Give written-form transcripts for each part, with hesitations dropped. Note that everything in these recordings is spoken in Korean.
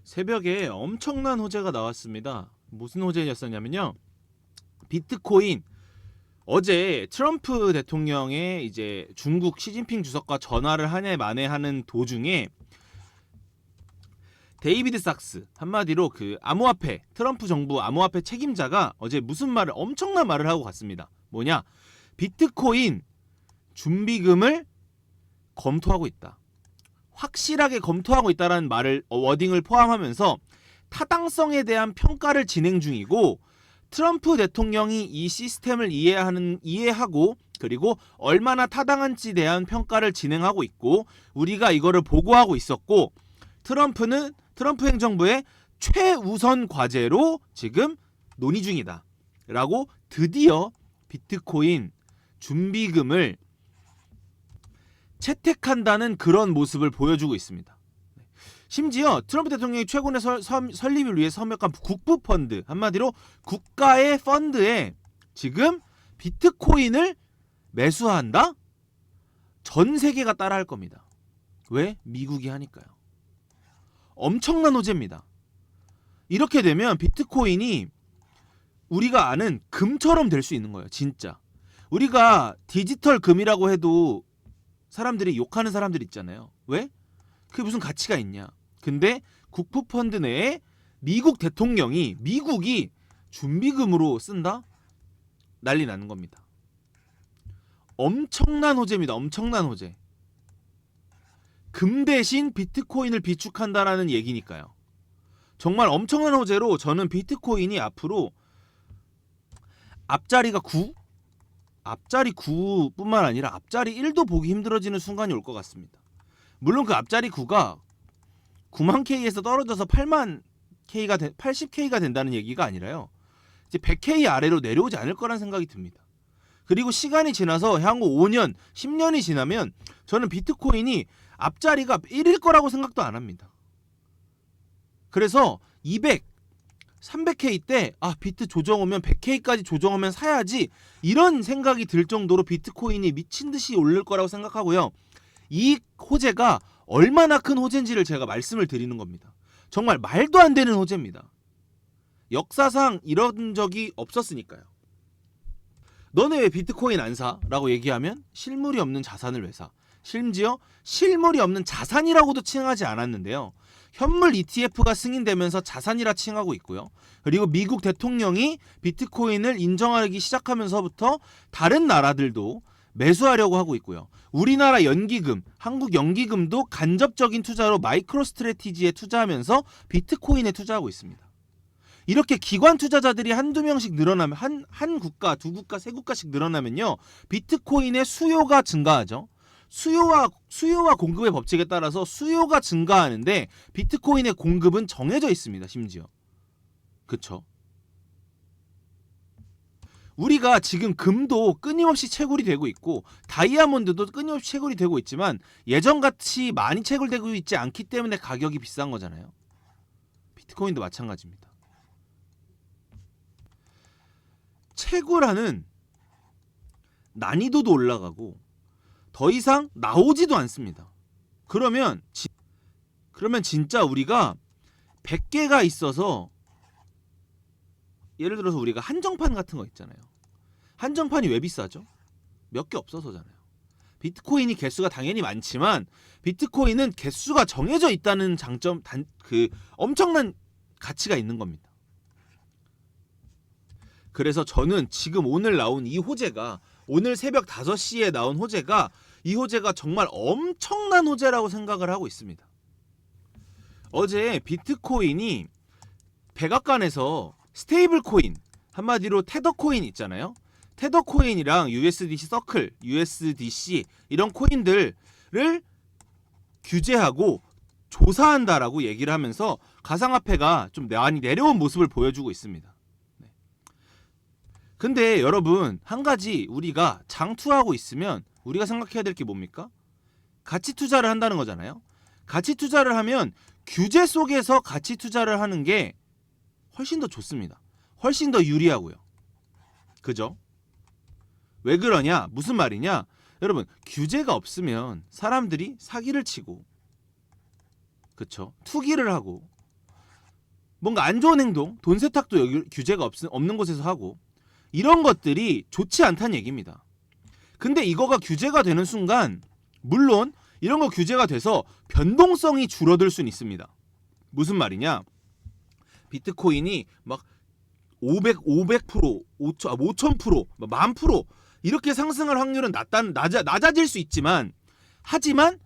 새벽에 엄청난 호재가 나왔습니다. 무슨 호재였었냐면요. 비트코인 어제 트럼프 대통령의 이제 중국 시진핑 주석과 전화를 하네 마네 하는 도중에 데이비드 sak스, 한마디로 그 암호화폐, 트럼프 정부 암호화폐 책임자가 어제 무슨 말을 엄청난 말을 하고 갔습니다. 뭐냐? 비트코인 준비금을 검토하고 있다. 확실하게 검토하고 있다라는 말을 워딩을 포함하면서 타당성에 대한 평가를 진행 중이고, 트럼프 대통령이 이 시스템을 이해하고 그리고 얼마나 타당한지에 대한 평가를 진행하고 있고, 우리가 이거를 보고하고 있었고, 트럼프 행정부의 최우선 과제로 지금 논의 중이다 라고 드디어 비트코인 준비금을 채택한다는 그런 모습을 보여주고 있습니다. 심지어 트럼프 대통령이 최근에 설립을 위해 설명한 국부펀드, 한마디로 국가의 펀드에 지금 비트코인을 매수한다? 전 세계가 따라할 겁니다. 왜? 미국이 하니까요. 엄청난 호재입니다. 이렇게 되면 비트코인이 우리가 아는 금처럼 될 수 있는 거예요. 진짜. 우리가 디지털 금이라고 해도 사람들이 욕하는 사람들 있잖아요. 왜? 그게 무슨 가치가 있냐. 근데 국부펀드 내에 미국이 준비금으로 쓴다? 난리 나는 겁니다. 엄청난 호재입니다. 엄청난 호재. 금 대신 비트코인을 비축한다라는 얘기니까요. 정말 엄청난 호재로 저는 비트코인이 앞으로 앞자리가 9? 앞자리 9뿐만 아니라 앞자리 1도 보기 힘들어지는 순간이 올 것 같습니다. 물론 그 앞자리 9가 9만 K에서 떨어져서 8만 K가 80K가 된다는 얘기가 아니라요. 이제 100K 아래로 내려오지 않을 거란 생각이 듭니다. 그리고 시간이 지나서 향후 5년, 10년이 지나면 저는 비트코인이 앞자리가 1일 거라고 생각도 안 합니다. 그래서 200, 300K 때 비트 조정 오면 100K까지 조정 오면 사야지, 이런 생각이 들 정도로 비트코인이 미친듯이 오를 거라고 생각하고요. 이 호재가 얼마나 큰 호재인지를 제가 말씀을 드리는 겁니다. 정말 말도 안 되는 호재입니다. 역사상 이런 적이 없었으니까요. 너네 왜 비트코인 안 사? 라고 얘기하면 실물이 없는 자산을 왜 사? 심지어 실물이 없는 자산이라고도 칭하지 않았는데요. 현물 ETF가 승인되면서 자산이라 칭하고 있고요. 그리고 미국 대통령이 비트코인을 인정하기 시작하면서부터 다른 나라들도 매수하려고 하고 있고요. 우리나라 연기금, 한국 연기금도 간접적인 투자로 마이크로 스트래티지에 투자하면서 비트코인에 투자하고 있습니다. 이렇게 기관 투자자들이 한두 명씩 늘어나면, 한 국가, 두 국가, 세 국가씩 늘어나면요, 비트코인의 수요가 증가하죠. 수요와 공급의 법칙에 따라서 수요가 증가하는데 비트코인의 공급은 정해져 있습니다. 심지어. 그쵸? 우리가 지금 금도 끊임없이 채굴이 되고 있고 다이아몬드도 끊임없이 채굴이 되고 있지만 예전같이 많이 채굴되고 있지 않기 때문에 가격이 비싼 거잖아요. 비트코인도 마찬가지입니다. 채굴하는 난이도도 올라가고 더 이상 나오지도 않습니다. 그러면 진짜 우리가 100개가 있어서, 예를 들어서 우리가 한정판 같은 거 있잖아요. 한정판이 왜 비싸죠? 몇 개 없어서잖아요. 비트코인이 개수가 당연히 많지만 비트코인은 개수가 정해져 있다는 장점, 엄청난 가치가 있는 겁니다. 그래서 저는 지금 오늘 나온 이 호재가, 오늘 새벽 5시에 나온 호재가, 이 호재가 정말 엄청난 호재라고 생각을 하고 있습니다. 어제 비트코인이 백악관에서 스테이블 코인, 한마디로 테더코인 있잖아요. 테더코인이랑 USDC 서클, USDC 이런 코인들을 규제하고 조사한다라고 얘기를 하면서 가상화폐가 좀 많이 내려온 모습을 보여주고 있습니다. 근데 여러분, 한 가지 우리가 장투하고 있으면 우리가 생각해야 될 게 뭡니까? 가치 투자를 한다는 거잖아요. 가치 투자를 하면 규제 속에서 가치 투자를 하는 게 훨씬 더 좋습니다. 훨씬 더 유리하고요. 그죠? 왜 그러냐? 무슨 말이냐? 여러분, 규제가 없으면 사람들이 사기를 치고, 그쵸? 투기를 하고, 뭔가 안 좋은 행동, 돈 세탁도 규제가 없는 곳에서 하고 이런 것들이 좋지 않다는 얘기입니다. 근데 이거가 규제가 되는 순간 물론 이런 거 규제가 돼서 변동성이 줄어들 수는 있습니다. 무슨 말이냐? 비트코인이 막 500%, 5000%, 10,000% 이렇게 상승할 확률은 낮아질 수 있지만 하지만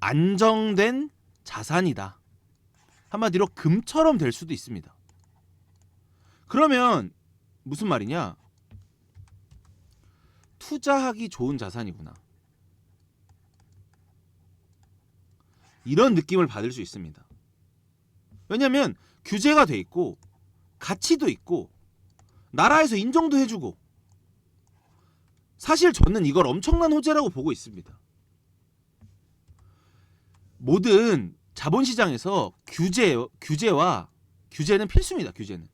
안정된 자산이다. 한마디로 금처럼 될 수도 있습니다. 그러면 무슨 말이냐? 투자하기 좋은 자산이구나. 이런 느낌을 받을 수 있습니다. 왜냐하면 규제가 돼 있고 가치도 있고 나라에서 인정도 해주고 사실 저는 이걸 엄청난 호재라고 보고 있습니다. 모든 자본시장에서 규제는 필수입니다. 규제는.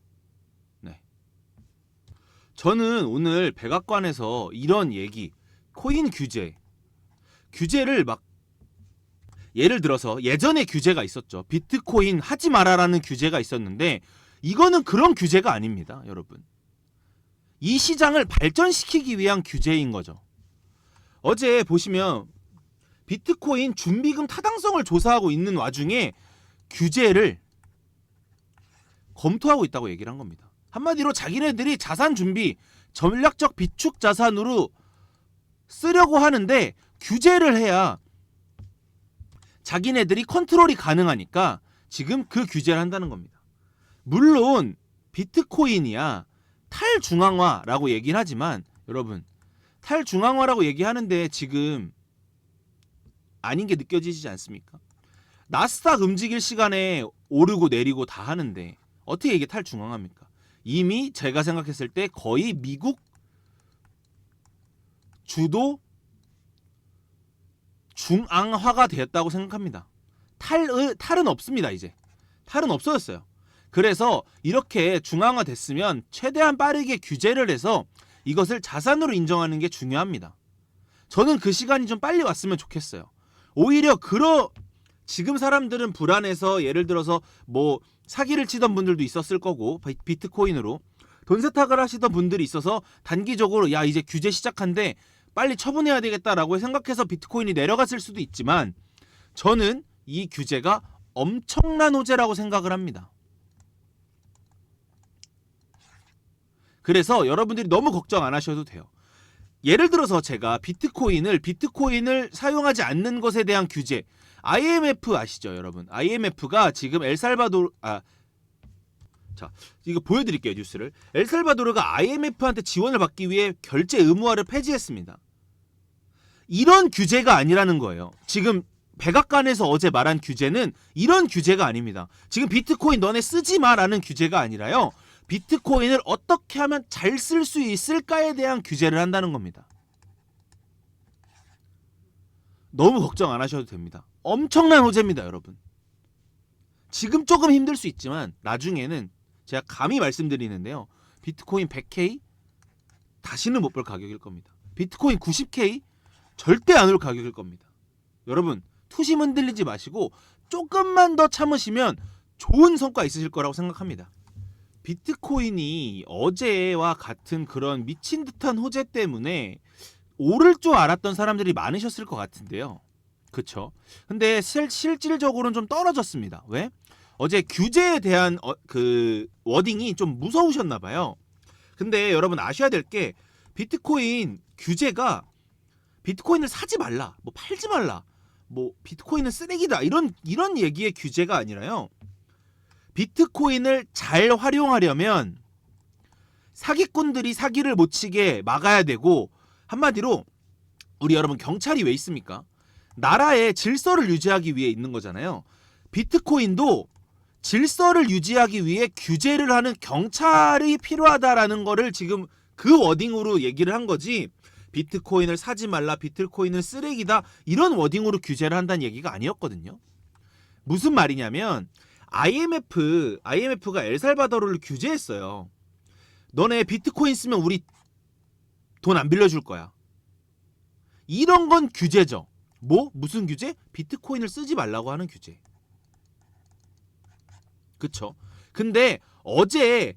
네. 저는 오늘 백악관에서 이런 얘기, 코인 규제를 막 예를 들어서 예전에 규제가 있었죠. 비트코인 하지 마라라는 규제가 있었는데 이거는 그런 규제가 아닙니다, 여러분. 이 시장을 발전시키기 위한 규제인 거죠. 어제 보시면 비트코인 준비금 타당성을 조사하고 있는 와중에 규제를 검토하고 있다고 얘기를 한 겁니다. 한마디로 자기네들이 자산 준비, 전략적 비축 자산으로 쓰려고 하는데 규제를 해야 자기네들이 컨트롤이 가능하니까 지금 그 규제를 한다는 겁니다. 물론 비트코인이야 탈중앙화라고 얘기는 하지만 여러분 탈중앙화라고 얘기하는데 지금 아닌 게 느껴지지 않습니까? 나스닥 움직일 시간에 오르고 내리고 다 하는데 어떻게 이게 탈중앙화입니까? 이미 제가 생각했을 때 거의 미국 주도 중앙화가 되었다고 생각합니다. 탈은 없습니다. 이제 탈은 없어졌어요. 그래서 이렇게 중앙화 됐으면 최대한 빠르게 규제를 해서 이것을 자산으로 인정하는 게 중요합니다. 저는 그 시간이 좀 빨리 왔으면 좋겠어요. 오히려 지금 사람들은 불안해서 예를 들어서 뭐 사기를 치던 분들도 있었을 거고 비트코인으로 돈 세탁을 하시던 분들이 있어서 단기적으로 야 이제 규제 시작한데 빨리 처분해야 되겠다라고 생각해서 비트코인이 내려갔을 수도 있지만 저는 이 규제가 엄청난 호재라고 생각을 합니다. 그래서 여러분들이 너무 걱정 안 하셔도 돼요. 예를 들어서 제가 비트코인을 사용하지 않는 것에 대한 규제, IMF 아시죠, 여러분? IMF가 지금 이거 보여드릴게요, 뉴스를. 엘살바도르가 IMF한테 지원을 받기 위해 결제 의무화를 폐지했습니다. 이런 규제가 아니라는 거예요. 지금 백악관에서 어제 말한 규제는 이런 규제가 아닙니다. 지금 비트코인 너네 쓰지 마라는 규제가 아니라요. 비트코인을 어떻게 하면 잘 쓸 수 있을까에 대한 규제를 한다는 겁니다. 너무 걱정 안 하셔도 됩니다. 엄청난 호재입니다, 여러분. 지금 조금 힘들 수 있지만 나중에는 제가 감히 말씀드리는데요. 비트코인 100K 다시는 못 볼 가격일 겁니다. 비트코인 90K 절대 안 올 가격일 겁니다. 여러분 투심 흔들리지 마시고 조금만 더 참으시면 좋은 성과 있으실 거라고 생각합니다. 비트코인이 어제와 같은 그런 미친 듯한 호재 때문에 오를 줄 알았던 사람들이 많으셨을 것 같은데요. 그쵸? 근데 실질적으로는 좀 떨어졌습니다. 왜? 어제 규제에 대한 그 워딩이 좀 무서우셨나 봐요. 근데 여러분 아셔야 될 게 비트코인 규제가 비트코인을 사지 말라, 뭐 팔지 말라, 뭐 비트코인은 쓰레기다 이런 얘기의 규제가 아니라요. 비트코인을 잘 활용하려면 사기꾼들이 사기를 못 치게 막아야 되고 한마디로 우리 여러분 경찰이 왜 있습니까? 나라의 질서를 유지하기 위해 있는 거잖아요. 비트코인도 질서를 유지하기 위해 규제를 하는 경찰이 필요하다라는 거를 지금 그 워딩으로 얘기를 한 거지 비트코인을 사지 말라, 비트코인은 쓰레기다 이런 워딩으로 규제를 한다는 얘기가 아니었거든요. 무슨 말이냐면 IMF가 엘살바도르를 규제했어요. 너네 비트코인 쓰면 우리 돈 안 빌려줄 거야. 이런 건 규제죠. 무슨 규제? 비트코인을 쓰지 말라고 하는 규제. 그쵸? 근데 어제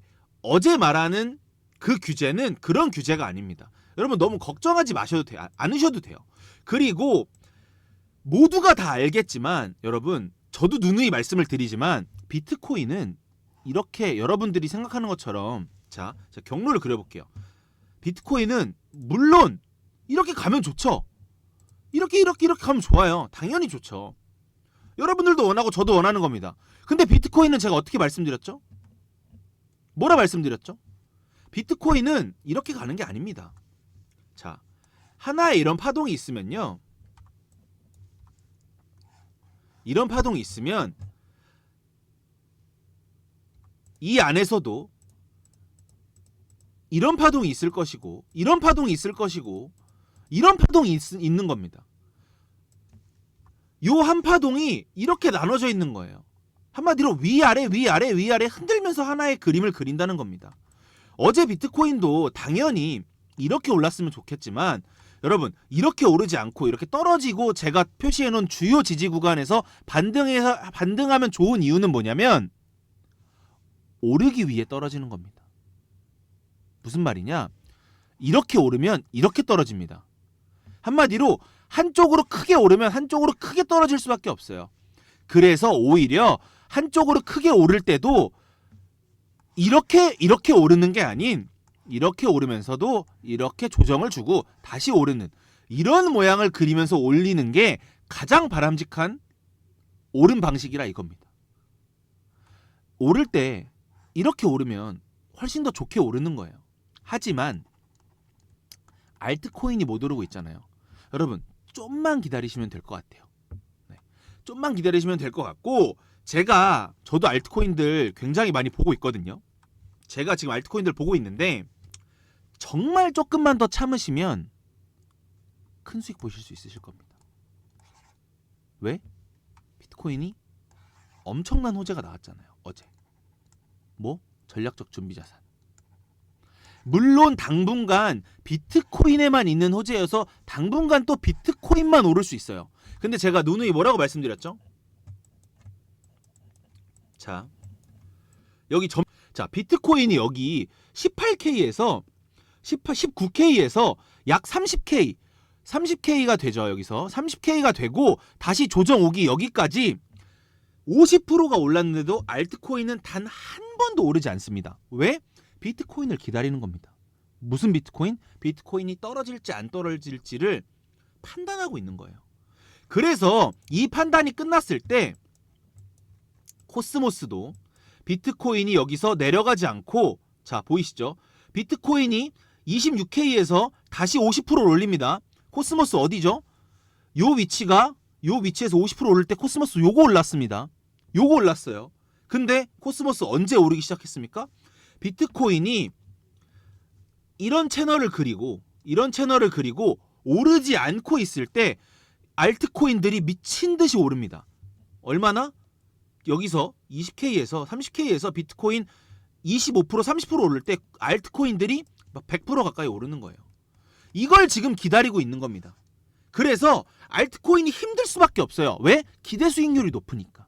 말하는 그 규제는 그런 규제가 아닙니다. 여러분 너무 걱정하지 마셔도 돼요. 않으셔도 돼요. 그리고 모두가 다 알겠지만 여러분 저도 누누이 말씀을 드리지만 비트코인은 이렇게 여러분들이 생각하는 것처럼 자 경로를 그려볼게요. 비트코인은 물론 이렇게 가면 좋죠. 이렇게 가면 좋아요. 당연히 좋죠. 여러분들도 원하고 저도 원하는 겁니다. 근데 비트코인은 제가 어떻게 말씀드렸죠? 뭐라 말씀드렸죠? 비트코인은 이렇게 가는 게 아닙니다. 자, 하나의 이런 파동이 있으면요. 이런 파동이 있으면 이 안에서도 이런 파동이 있을 것이고 이런 파동이 있을 것이고 이런 파동이 있는 겁니다. 요 한 파동이 이렇게 나눠져 있는 거예요. 한마디로 위아래 흔들면서 하나의 그림을 그린다는 겁니다. 어제 비트코인도 당연히 이렇게 올랐으면 좋겠지만 여러분 이렇게 오르지 않고 이렇게 떨어지고 제가 표시해놓은 주요 지지 구간에서 반등하면 좋은 이유는 뭐냐면 오르기 위해 떨어지는 겁니다. 무슨 말이냐? 이렇게 오르면 이렇게 떨어집니다. 한마디로 한쪽으로 크게 오르면 한쪽으로 크게 떨어질 수밖에 없어요. 그래서 오히려 한쪽으로 크게 오를 때도 이렇게 오르는 게 아닌 이렇게 오르면서도 이렇게 조정을 주고 다시 오르는 이런 모양을 그리면서 올리는 게 가장 바람직한 오른 방식이라 이겁니다. 오를 때 이렇게 오르면 훨씬 더 좋게 오르는 거예요. 하지만 알트코인이 못 오르고 있잖아요. 여러분 좀만 기다리시면 될 것 같아요. 네. 좀만 기다리시면 될 것 같고 저도 알트코인들 굉장히 많이 보고 있거든요. 제가 지금 알트코인들 보고 있는데 정말 조금만 더 참으시면 큰 수익 보실 수 있으실 겁니다. 왜? 비트코인이 엄청난 호재가 나왔잖아요. 어제. 뭐? 전략적 준비자산. 물론 당분간 비트코인에만 있는 호재여서 당분간 또 비트코인만 오를 수 있어요. 근데 제가 누누이 뭐라고 말씀드렸죠? 자, 여기 자, 비트코인이 여기 18K에서 19K에서 약 30K가 되죠. 여기서 30K가 되고 다시 조정 오기 여기까지 50%가 올랐는데도 알트코인은 단 한 번도 오르지 않습니다. 왜? 비트코인을 기다리는 겁니다. 무슨 비트코인? 비트코인이 떨어질지 안 떨어질지를 판단하고 있는 거예요. 그래서 이 판단이 끝났을 때 코스모스도 비트코인이 여기서 내려가지 않고 자 보이시죠? 비트코인이 26K에서 다시 50%를 올립니다. 코스모스 어디죠? 요 위치에서 50% 오를 때 코스모스 요거 올랐습니다. 요거 올랐어요. 근데 코스모스 언제 오르기 시작했습니까? 비트코인이 이런 채널을 그리고 오르지 않고 있을 때 알트코인들이 미친 듯이 오릅니다. 얼마나? 여기서 20K에서 30K에서 비트코인 25% 30% 오를 때 알트코인들이 막 100% 가까이 오르는 거예요. 이걸 지금 기다리고 있는 겁니다. 그래서 알트코인이 힘들 수밖에 없어요. 왜? 기대 수익률이 높으니까.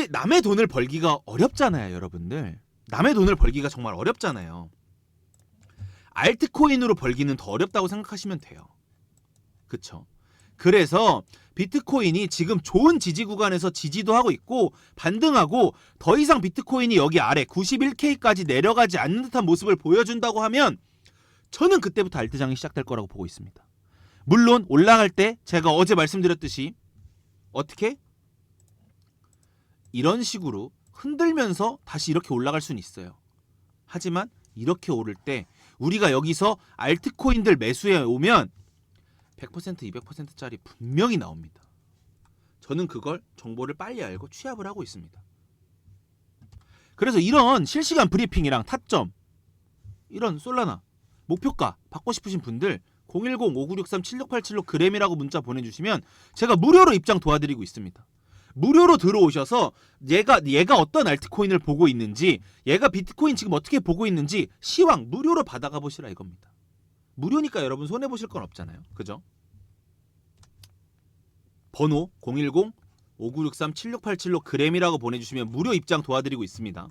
남의 돈을 벌기가 어렵잖아요, 여러분들. 남의 돈을 벌기가 정말 어렵잖아요. 알트코인으로 벌기는 더 어렵다고 생각하시면 돼요. 그쵸? 그래서 비트코인이 지금 좋은 지지 구간에서 지지도 하고 있고 반등하고 더 이상 비트코인이 여기 아래 91K까지 내려가지 않는 듯한 모습을 보여준다고 하면 저는 그때부터 알트장이 시작될 거라고 보고 있습니다. 물론 올라갈 때 제가 어제 말씀드렸듯이 어떻게? 이런 식으로 흔들면서 다시 이렇게 올라갈 수는 있어요. 하지만 이렇게 오를 때 우리가 여기서 알트코인들 매수해 오면 100% 200%짜리 분명히 나옵니다. 저는 그걸 정보를 빨리 알고 취합을 하고 있습니다. 그래서 이런 실시간 브리핑이랑 타점, 이런 솔라나 목표가 받고 싶으신 분들 010-5963-7687로 그램이라고 문자 보내주시면 제가 무료로 입장 도와드리고 있습니다. 무료로 들어오셔서 얘가 어떤 알트코인을 보고 있는지, 얘가 비트코인 지금 어떻게 보고 있는지 시황 무료로 받아가 보시라 이겁니다. 무료니까 여러분 손해보실 건 없잖아요. 그죠? 번호 5963-7687로 그램이라고 보내주시면 무료 입장 도와드리고 있습니다.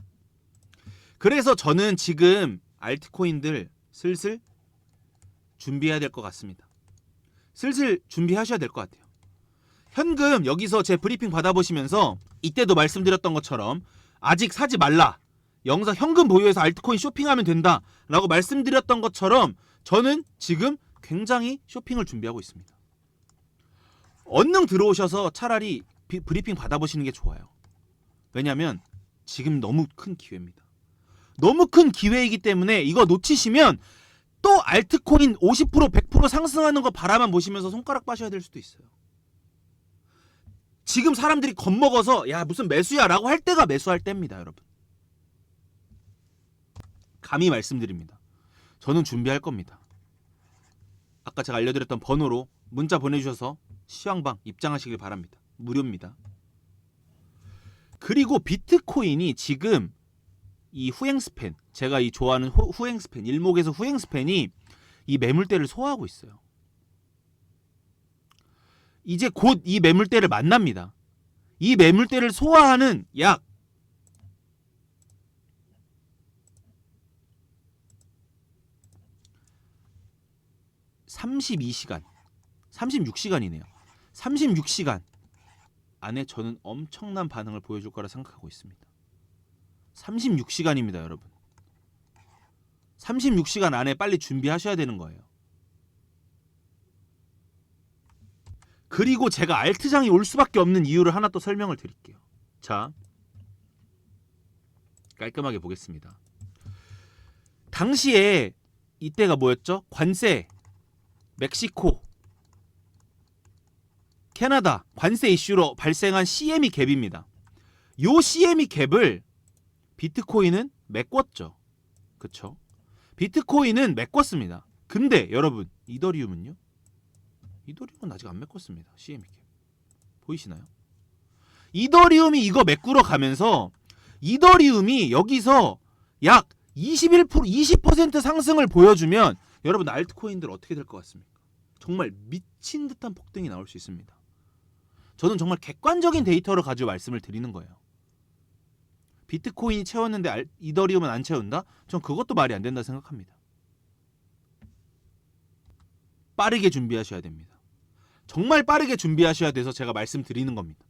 그래서 저는 지금 알트코인들 슬슬 준비해야 될 것 같습니다. 슬슬 준비하셔야 될 것 같아요. 현금 여기서 제 브리핑 받아보시면서 이때도 말씀드렸던 것처럼 아직 사지 말라, 영상 현금 보유해서 알트코인 쇼핑하면 된다 라고 말씀드렸던 것처럼 저는 지금 굉장히 쇼핑을 준비하고 있습니다. 얼른 들어오셔서 차라리 브리핑 받아보시는 게 좋아요. 왜냐면 지금 너무 큰 기회입니다. 너무 큰 기회이기 때문에 이거 놓치시면 또 알트코인 50% 100% 상승하는 거 바라만 보시면서 손가락 빠셔야 될 수도 있어요. 지금 사람들이 겁먹어서 야 무슨 매수야 라고 할 때가 매수할 때입니다. 여러분 감히 말씀드립니다. 저는 준비할 겁니다. 아까 제가 알려드렸던 번호로 문자 보내주셔서 시황방 입장하시길 바랍니다. 무료입니다. 그리고 비트코인이 지금 이 후행스팬, 제가 이 좋아하는 후행스팬, 일목에서 후행스팬이 이 매물대를 소화하고 있어요. 이제 곧 이 매물대를 만납니다. 이 매물대를 소화하는 약 32시간, 36시간이네요. 36시간 안에 저는 엄청난 반응을 보여줄 거라 생각하고 있습니다. 36시간입니다, 여러분. 36시간 안에 빨리 준비하셔야 되는 거예요. 그리고 제가 알트장이 올 수밖에 없는 이유를 하나 또 설명을 드릴게요. 자, 깔끔하게 보겠습니다. 당시에 이때가 뭐였죠? 관세, 멕시코, 캐나다 관세 이슈로 발생한 CME 갭입니다. 요 CME 갭을 비트코인은 메꿨죠. 그쵸? 비트코인은 메꿨습니다. 근데 여러분 이더리움은요? 이더리움은 아직 안 메꿨습니다. CME 갭 보이시나요? 이더리움이 이거 메꾸러 가면서 이더리움이 여기서 약 21%, 20% 상승을 보여주면 여러분 알트코인들 어떻게 될 것 같습니까? 정말 미친 듯한 폭등이 나올 수 있습니다. 저는 정말 객관적인 데이터를 가지고 말씀을 드리는 거예요. 비트코인이 채웠는데 이더리움은 안 채운다? 전 그것도 말이 안 된다 생각합니다. 빠르게 준비하셔야 됩니다. 정말 빠르게 준비하셔야 돼서 제가 말씀드리는 겁니다.